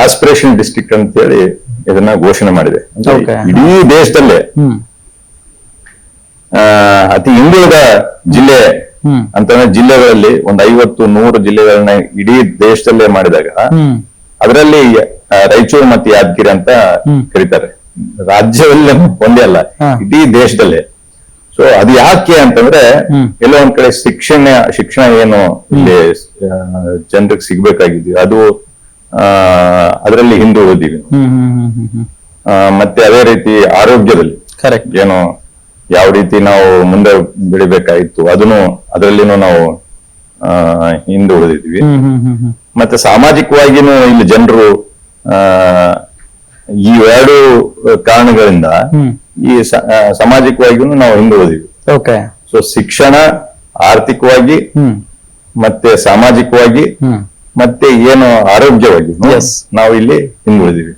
Aspiration district ಅಂತ ಹೇಳಿ ಇದನ್ನ ಘೋಷಣೆ ಮಾಡಿದೆ. ಅಂದ್ರೆ Okay. ಇಡೀ ದೇಶದಲ್ಲೇ ಅತಿ ಹಿಂದುಳಿದ ಜಿಲ್ಲೆ ಅಂತಂದ್ರೆ ಜಿಲ್ಲೆಗಳಲ್ಲಿ ಒಂದು 50-100 ಜಿಲ್ಲೆಗಳನ್ನ ಇಡೀ ದೇಶದಲ್ಲೇ ಮಾಡಿದಾಗ ಅದರಲ್ಲಿ ರಾಯಚೂರು ಮತ್ತು ಯಾದಗಿರಿ ಅಂತ ಕರೀತಾರೆ. ರಾಜ್ಯದಲ್ಲಿ ಒಂದೇ ಅಲ್ಲ, ಇಡೀ ದೇಶದಲ್ಲೇ. ಸೊ ಅದು ಯಾಕೆ ಅಂತಂದ್ರೆ ಎಲ್ಲೋ ಒಂದ್ ಕಡೆ ಶಿಕ್ಷಣ ಏನು ಇಲ್ಲಿ ಜನರಿಗೆ ಸಿಗ್ಬೇಕಾಗಿದ್ವಿ ಅದು ಅದರಲ್ಲಿ ಹಿಂದುಳಿದೀವಿ. ಮತ್ತೆ ಅದೇ ರೀತಿ ಆರೋಗ್ಯದಲ್ಲಿ ಏನು ಯಾವ ರೀತಿ ನಾವು ಮುಂದೆ ಬೆಳಿಬೇಕಾಗಿತ್ತು ಅದರಲ್ಲಿನೂ ನಾವು ಹಿಂದುಳಿದಿದ್ವಿ. ಮತ್ತೆ ಸಾಮಾಜಿಕವಾಗಿನೂ ಇಲ್ಲಿ ಜನರು ಈ ಎರಡು ಕಾರಣಗಳಿಂದ ಈ ಸಾಮಾಜಿಕವಾಗಿಯೂ ನಾವು ಹಿಂದುಳಿದಿವಿ. ಸೊ ಶಿಕ್ಷಣ ಆರ್ಥಿಕವಾಗಿ ಮತ್ತೆ ಸಾಮಾಜಿಕವಾಗಿ ಮತ್ತೆ ಏನು ಆರೋಗ್ಯವಾಗಿ ನಾವು ಇಲ್ಲಿ ಹಿಂದುಳಿದಿವಿ.